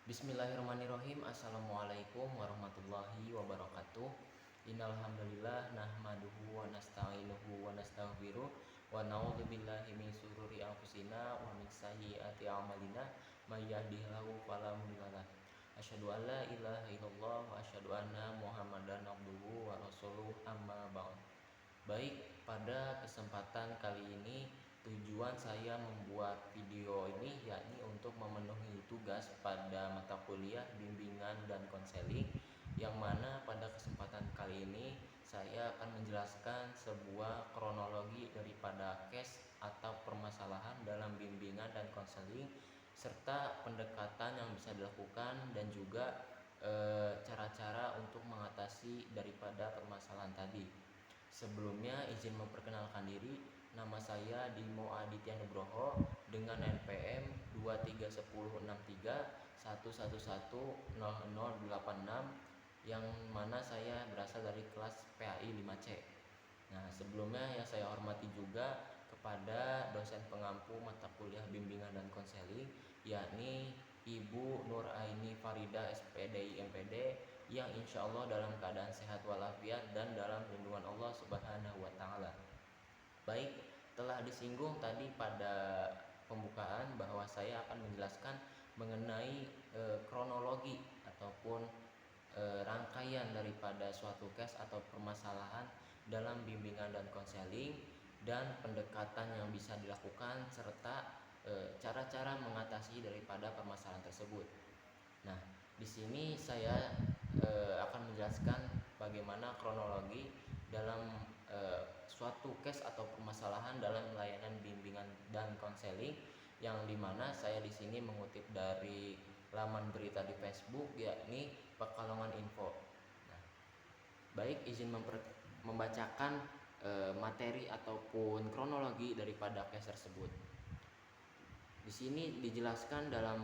Bismillahirrahmanirrahim. Assalamualaikum warahmatullahi wabarakatuh. Innal hamdalillah nahmaduhu wa nasta'inuhu wa nastaghfiruh wa na'udzubillahi min syururi anfusina wa min sayyiati a'malina may yahdihillahu fala mudhillalah. Asyhadu an la ilaha illallah wa asyhadu anna Muhammadan abduhu wa rasuluh amma ba'd. Baik, pada kesempatan kali ini tujuan saya membuat video ini yakni untuk memenuhi tugas pada mata kuliah bimbingan dan konseling, yang mana pada kesempatan kali ini saya akan menjelaskan sebuah kronologi daripada case atau permasalahan dalam bimbingan dan konseling, serta pendekatan yang bisa dilakukan dan juga cara-cara untuk mengatasi daripada permasalahan tadi. Sebelumnya izin memperkenalkan diri, nama saya Dimo Aditya Nugroho dengan NPM 2316311100086, yang mana saya berasal dari kelas PAI 5C. Nah, sebelumnya yang saya hormati juga kepada dosen pengampu mata kuliah bimbingan dan konseling, yakni Ibu Nur Aini Farida SPDI MPD, yang insya Allah dalam keadaan sehat walafiat dan dalam lindungan Allah Subhanahu wa Ta'ala. Baik, telah disinggung tadi pada pembukaan bahwa saya akan menjelaskan mengenai kronologi ataupun rangkaian daripada suatu case atau permasalahan dalam bimbingan dan konseling, dan pendekatan yang bisa dilakukan serta cara-cara mengatasi daripada permasalahan tersebut. Nah, di sini saya akan menjelaskan bagaimana kronologi dalam suatu case atau permasalahan dalam layanan bimbingan dan konseling, yang dimana saya di sini mengutip dari laman berita di Facebook yakni Pekalongan Info. Nah, baik, izin membacakan materi ataupun kronologi daripada case tersebut. Di sini dijelaskan dalam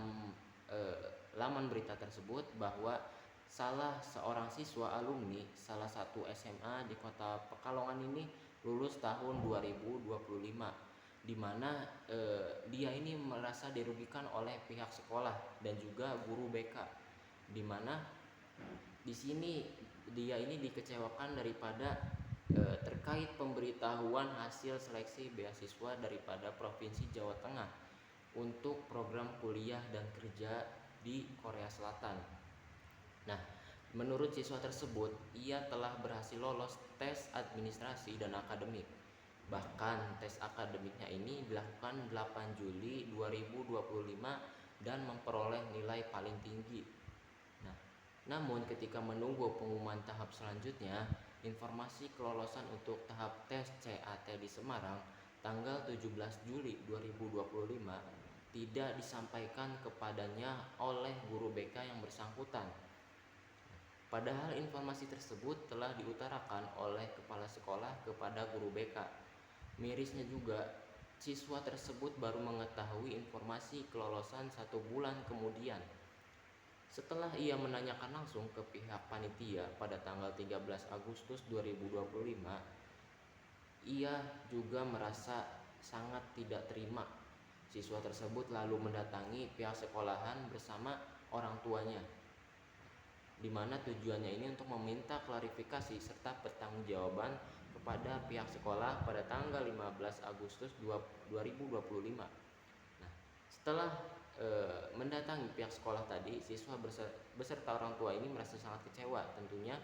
laman berita tersebut bahwa salah seorang siswa alumni salah satu SMA di kota Pekalongan ini lulus tahun 2025, di mana dia ini merasa dirugikan oleh pihak sekolah dan juga guru BK, di mana di sini dia ini dikecewakan daripada terkait pemberitahuan hasil seleksi beasiswa daripada Provinsi Jawa Tengah untuk program kuliah dan kerja di Korea Selatan. Nah, menurut siswa tersebut, ia telah berhasil lolos tes administrasi dan akademik. Bahkan tes akademiknya ini dilakukan 8 Juli 2025 dan memperoleh nilai paling tinggi. Nah, namun ketika menunggu pengumuman tahap selanjutnya, informasi kelolosan untuk tahap tes CAT di Semarang tanggal 17 Juli 2025 tidak disampaikan kepadanya oleh guru BK yang bersangkutan. Padahal informasi tersebut telah diutarakan oleh kepala sekolah kepada guru BK. Mirisnya juga, siswa tersebut baru mengetahui informasi kelolosan 1 bulan kemudian. Setelah ia menanyakan langsung ke pihak panitia pada tanggal 13 Agustus 2025, ia juga merasa sangat tidak terima. Siswa tersebut lalu mendatangi pihak sekolahan bersama orang tuanya, di mana tujuannya ini untuk meminta klarifikasi serta pertanggungjawaban kepada pihak sekolah pada tanggal 15 Agustus 2025. Nah, setelah mendatangi pihak sekolah tadi, siswa beserta orang tua ini merasa sangat kecewa tentunya,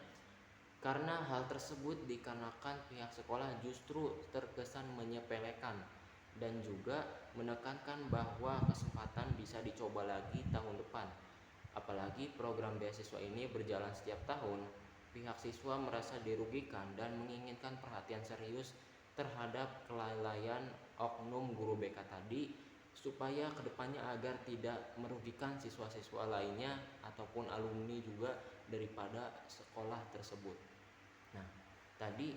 karena hal tersebut dikarenakan pihak sekolah justru terkesan menyepelekan dan juga menekankan bahwa kesempatan bisa dicoba lagi tahun depan. Apalagi program beasiswa ini berjalan setiap tahun, pihak siswa merasa dirugikan dan menginginkan perhatian serius terhadap kelalaian oknum guru BK tadi, supaya kedepannya agar tidak merugikan siswa-siswa lainnya ataupun alumni juga daripada sekolah tersebut. Nah, tadi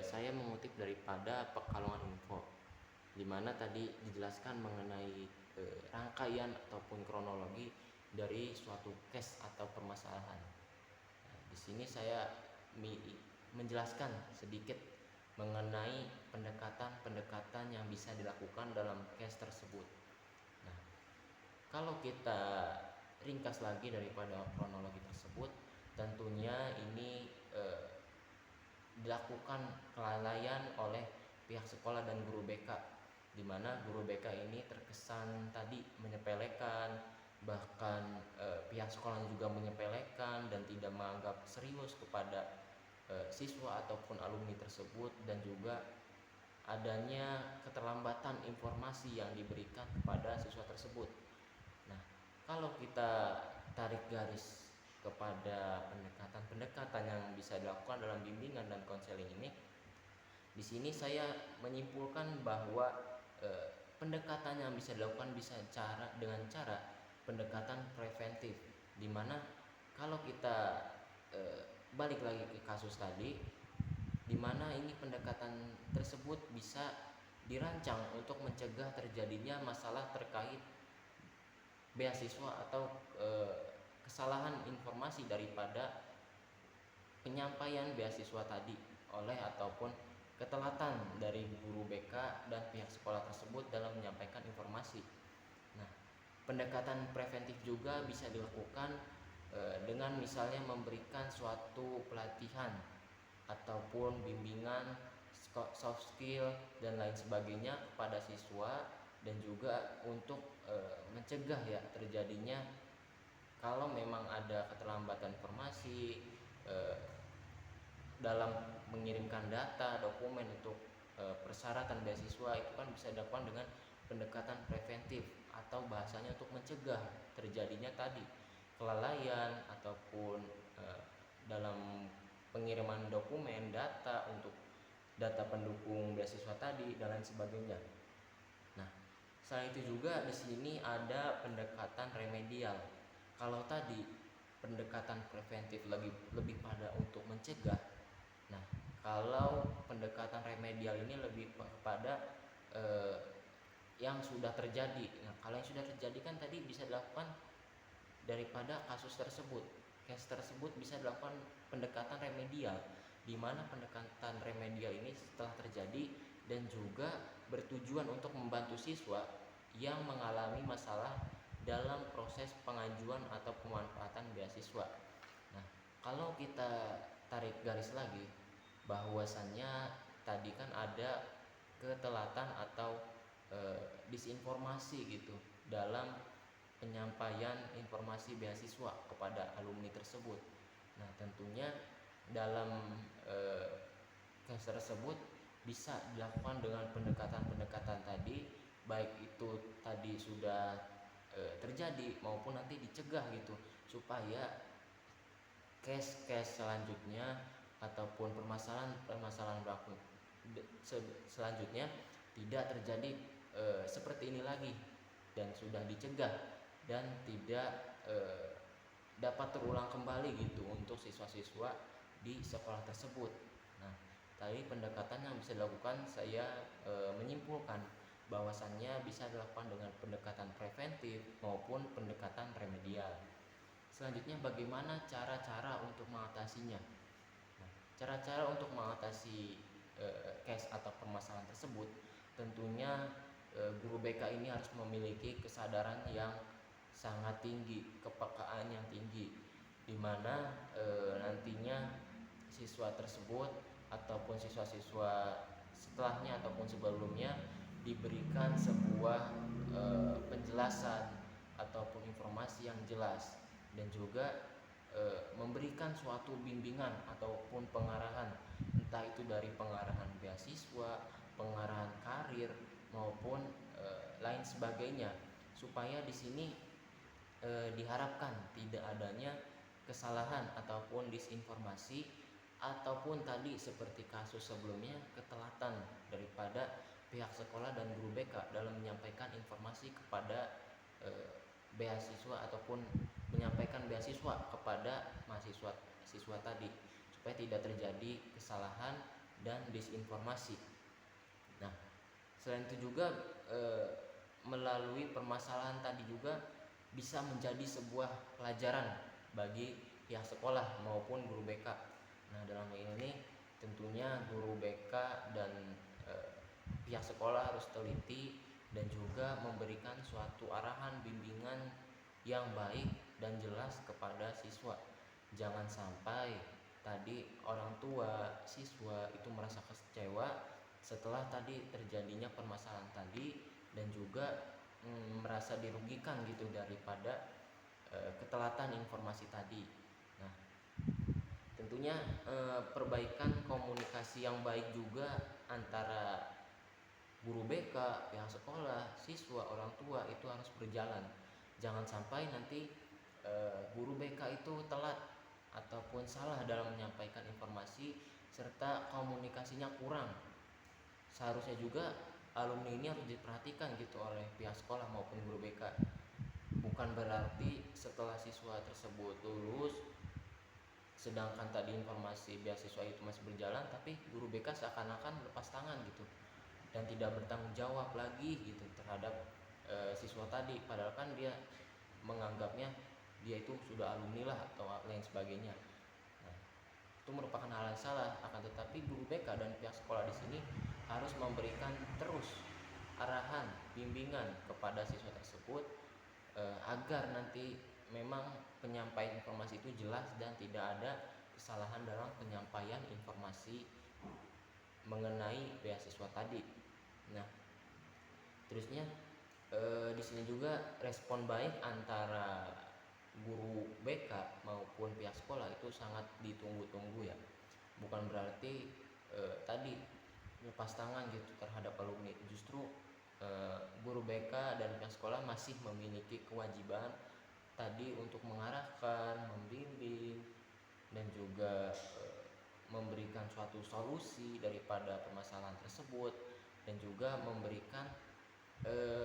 saya mengutip daripada Pekalongan Info, di mana tadi dijelaskan mengenai rangkaian ataupun kronologi dari suatu case atau permasalahan. Nah, di sini saya menjelaskan sedikit mengenai pendekatan-pendekatan yang bisa dilakukan dalam case tersebut. Nah, kalau kita ringkas lagi daripada kronologi tersebut, tentunya ini dilakukan kelalaian oleh pihak sekolah dan guru BK, di mana guru BK ini terkesan tadi menyepelekan, bahkan pihak sekolah juga menyepelekan dan tidak menganggap serius kepada siswa ataupun alumni tersebut, dan juga adanya keterlambatan informasi yang diberikan kepada siswa tersebut. Nah, kalau kita tarik garis kepada pendekatan-pendekatan yang bisa dilakukan dalam bimbingan dan konseling ini, di sini saya menyimpulkan bahwa pendekatan yang bisa dilakukan dengan cara pendekatan preventif, di mana kalau kita balik lagi ke kasus tadi, di mana ini pendekatan tersebut bisa dirancang untuk mencegah terjadinya masalah terkait beasiswa atau kesalahan informasi daripada penyampaian beasiswa tadi oleh ataupun ketelatan dari guru BK dan pihak sekolah tersebut dalam menyampaikan informasi. Nah, pendekatan preventif juga bisa dilakukan dengan misalnya memberikan suatu pelatihan ataupun bimbingan soft skill dan lain sebagainya kepada siswa, dan juga untuk mencegah ya terjadinya kalau memang ada keterlambatan informasi dalam mengirimkan data dokumen untuk persyaratan beasiswa, itu kan bisa dilakukan dengan pendekatan preventif, atau bahasanya untuk mencegah terjadinya tadi kelalaian ataupun dalam pengiriman dokumen data untuk data pendukung beasiswa tadi dan lain sebagainya. Nah, selain itu juga di sini ada pendekatan remedial. Kalau tadi pendekatan preventif lebih pada untuk mencegah. Nah, kalau pendekatan remedial ini lebih kepada yang sudah terjadi. Nah, kalau yang sudah terjadi kan tadi bisa dilakukan daripada kasus tersebut. Case tersebut bisa dilakukan pendekatan remedial, di mana pendekatan remedial ini setelah terjadi dan juga bertujuan untuk membantu siswa yang mengalami masalah dalam proses pengajuan atau pemanfaatan beasiswa. Nah, kalau kita tarik garis lagi, bahwasannya tadi kan ada ketelatan atau disinformasi gitu dalam penyampaian informasi beasiswa kepada alumni tersebut. Nah, tentunya dalam case tersebut bisa dilakukan dengan pendekatan-pendekatan tadi, baik itu tadi sudah terjadi maupun nanti dicegah gitu, supaya case-case selanjutnya ataupun permasalahan berlaku selanjutnya tidak terjadi seperti ini lagi, dan sudah dicegah dan tidak dapat terulang kembali gitu untuk siswa-siswa di sekolah tersebut. Nah, tadi pendekatan yang bisa dilakukan, saya menyimpulkan bahwasannya bisa dilakukan dengan pendekatan preventif maupun pendekatan remedial. Selanjutnya, bagaimana cara-cara untuk mengatasinya? Nah, cara-cara untuk mengatasi case atau permasalahan tersebut, tentunya guru BK ini harus memiliki kesadaran yang sangat tinggi, kepekaan yang tinggi, di mana nantinya siswa tersebut ataupun siswa-siswa setelahnya ataupun sebelumnya diberikan sebuah penjelasan ataupun informasi yang jelas, dan juga memberikan suatu bimbingan ataupun pengarahan, entah itu dari pengarahan beasiswa, pengarahan karir maupun lain sebagainya, supaya di sini diharapkan tidak adanya kesalahan ataupun disinformasi, ataupun tadi seperti kasus sebelumnya ketelatan daripada pihak sekolah dan guru BK dalam menyampaikan informasi kepada beasiswa ataupun menyampaikan beasiswa kepada mahasiswa siswa tadi, supaya tidak terjadi kesalahan dan disinformasi. Nah, selain itu juga melalui permasalahan tadi juga bisa menjadi sebuah pelajaran bagi pihak sekolah maupun guru BK. Nah, dalam hal ini tentunya guru BK dan pihak sekolah harus teliti dan juga memberikan suatu arahan bimbingan yang baik dan jelas kepada siswa. Jangan sampai tadi orang tua siswa itu merasa kecewa setelah tadi terjadinya permasalahan tadi, dan juga merasa dirugikan gitu daripada ketelatan informasi tadi. Nah, tentunya perbaikan komunikasi yang baik juga antara guru BK, pihak sekolah, siswa, orang tua itu harus berjalan. Jangan sampai nanti guru BK itu telat ataupun salah dalam menyampaikan informasi serta komunikasinya kurang. Seharusnya juga alumni ini harus diperhatikan gitu oleh pihak sekolah maupun guru BK. Bukan berarti setelah siswa tersebut lulus, sedangkan tadi informasi beasiswa itu masih berjalan, tapi guru BK seakan-akan lepas tangan gitu dan tidak bertanggung jawab lagi gitu terhadap siswa tadi, padahal kan dia menganggapnya dia itu sudah alumni lah atau lain sebagainya. Nah, itu merupakan hal yang salah. Akan tetapi guru BK dan pihak sekolah di sini harus memberikan terus arahan, bimbingan kepada siswa tersebut agar nanti memang penyampaian informasi itu jelas dan tidak ada kesalahan dalam penyampaian informasi mengenai beasiswa tadi. Nah, terusnya di sini juga respon baik antara guru BK maupun pihak sekolah itu sangat ditunggu-tunggu ya. Bukan berarti tadi lepas tangan gitu terhadap alumni. Justru guru BK dan pihak sekolah masih memiliki kewajiban tadi untuk mengarahkan, membimbing, dan juga memberikan suatu solusi daripada permasalahan tersebut, dan juga memberikan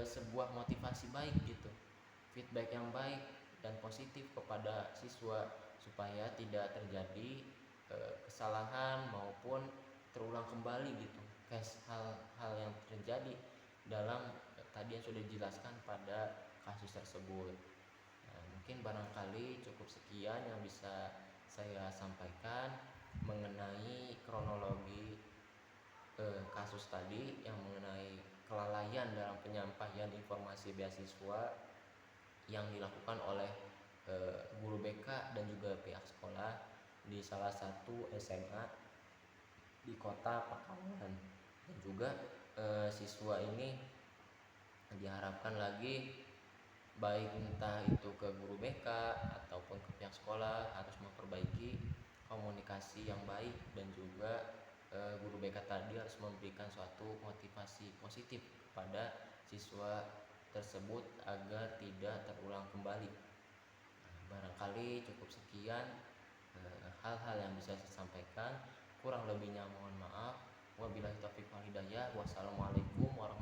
sebuah motivasi baik gitu, feedback yang baik dan positif kepada siswa supaya tidak terjadi kesalahan maupun terulang kembali gitu kayak hal-hal yang terjadi dalam tadi yang sudah dijelaskan pada kasus tersebut. Nah, mungkin barangkali cukup sekian yang bisa saya sampaikan mengenai kronologi kasus tadi yang mengenai kelalaian dalam penyampaian informasi beasiswa yang dilakukan oleh guru BK dan juga pihak sekolah di salah satu SMA di kota Pekalongan. Dan juga siswa ini diharapkan lagi, baik entah itu ke guru BK ataupun ke pihak sekolah, harus memperbaiki komunikasi yang baik, dan juga guru BK tadi harus memberikan suatu motivasi positif kepada siswa tersebut agar tidak terulang kembali. Barangkali cukup sekian hal-hal yang bisa saya sampaikan. Kurang lebihnya mohon maaf. Wabillahi taufiq wal hidayah. Wassalamualaikum warahmatullahi wabarakatuh.